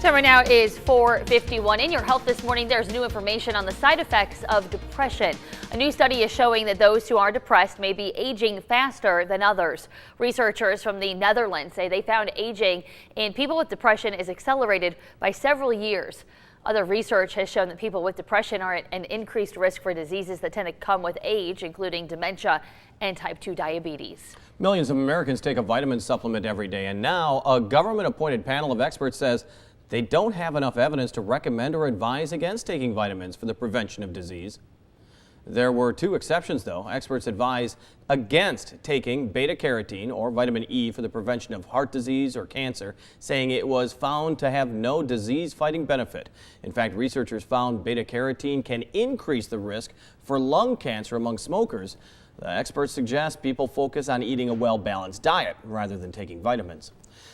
Time right now is 4:51. In your health this morning, there's new information on the side effects of depression. A new study is showing that those who are depressed may be aging faster than others. Researchers from the Netherlands say they found aging in people with depression is accelerated by several years. Other research has shown that people with depression are at an increased risk for diseases that tend to come with age, including dementia and type 2 diabetes. Millions of Americans take a vitamin supplement every day, and now a government-appointed panel of experts says they don't have enough evidence to recommend or advise against taking vitamins for the prevention of disease. There were two exceptions, though. Experts advise against taking beta-carotene or vitamin E for the prevention of heart disease or cancer, saying it was found to have no disease-fighting benefit. In fact, researchers found beta-carotene can increase the risk for lung cancer among smokers. The experts suggest people focus on eating a well-balanced diet rather than taking vitamins.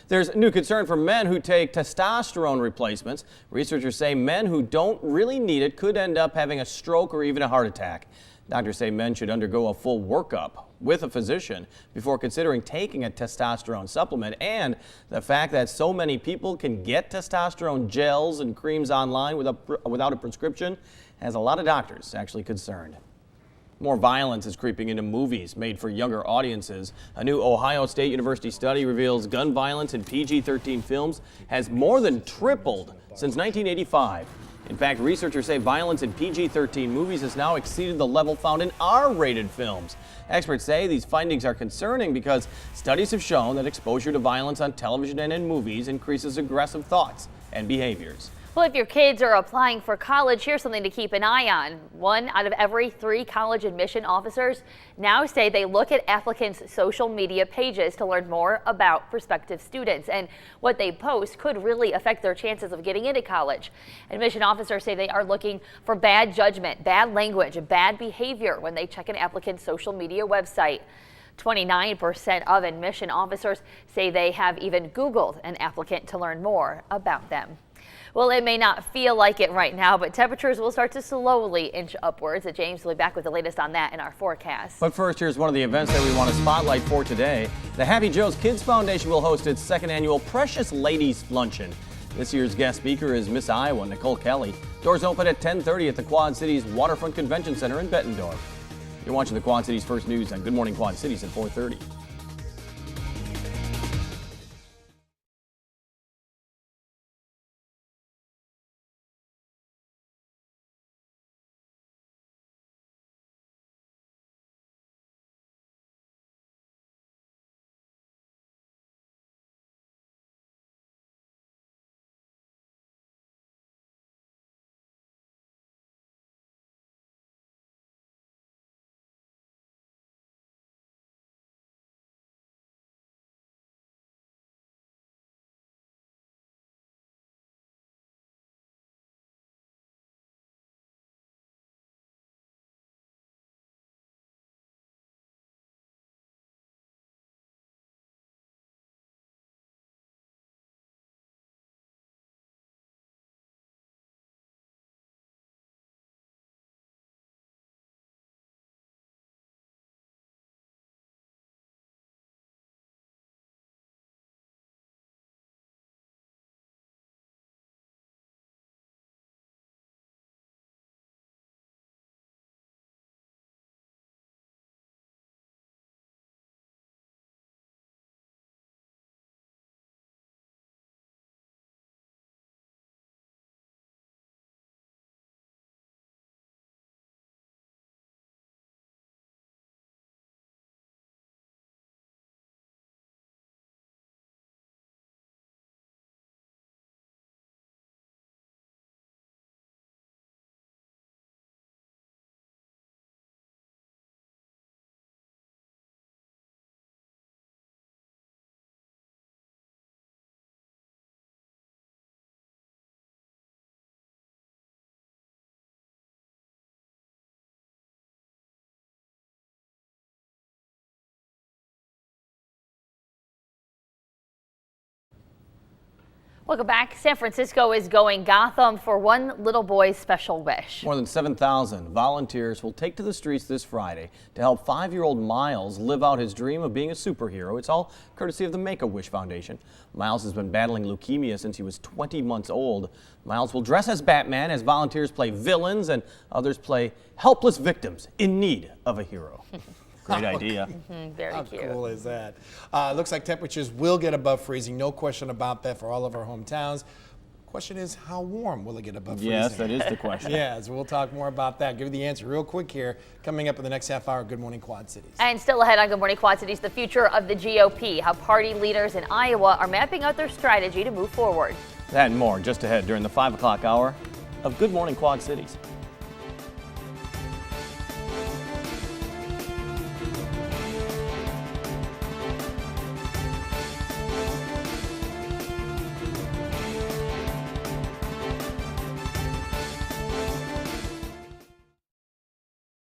There's new concern for men who take testosterone replacements. Researchers say men who don't really need it could end up having a stroke or even a heart attack. Doctors say men should undergo a full workup with a physician before considering taking a testosterone supplement. And the fact that so many people can get testosterone gels and creams online without a prescription has a lot of doctors actually concerned. More violence is creeping into movies made for younger audiences. A new Ohio State University study reveals gun violence in PG-13 films has more than tripled since 1985. In fact, researchers say violence in PG-13 movies has now exceeded the level found in R-rated films. Experts say these findings are concerning because studies have shown that exposure to violence on television and in movies increases aggressive thoughts and behaviors. Well, if your kids are applying for college, here's something to keep an eye on. 1 out of every 3 college admission officers now say they look at applicants' social media pages to learn more about prospective students, and what they post could really affect their chances of getting into college. Admission officers say they are looking for bad judgment, bad language, and bad behavior when they check an applicant's social media website. 29% of admission officers say they have even Googled an applicant to learn more about them. Well, it may not feel like it right now, but temperatures will start to slowly inch upwards. James will be back with the latest on that in our forecast. But first, here's one of the events that we want to spotlight for today. The Happy Joe's Kids Foundation will host its 2nd annual Precious Ladies Luncheon. This year's guest speaker is Miss Iowa, Nicole Kelly. Doors open at 10:30 at the Quad Cities Waterfront Convention Center in Bettendorf. You're watching the Quad Cities First News on Good Morning Quad Cities at 4:30. Welcome back. San Francisco is going Gotham for one little boy's special wish. More than 7,000 volunteers will take to the streets this Friday to help 5-year-old Miles live out his dream of being a superhero. It's all courtesy of the Make-A-Wish Foundation. Miles has been battling leukemia since he was 20 months old. Miles will dress as Batman as volunteers play villains and others play helpless victims in need of a hero. Great idea. Very How cute. cool is that? Looks like temperatures will get above freezing. No question about that for all of our hometowns. Question is, how warm will it get above freezing? Yes, that is the question. Yes, we'll talk more about that. Give you the answer real quick here. Coming up in the next half hour, Good Morning Quad Cities. And still ahead on Good Morning Quad Cities, the future of the GOP, how party leaders in Iowa are mapping out their strategy to move forward. That and more just ahead during the 5 o'clock hour of Good Morning Quad Cities.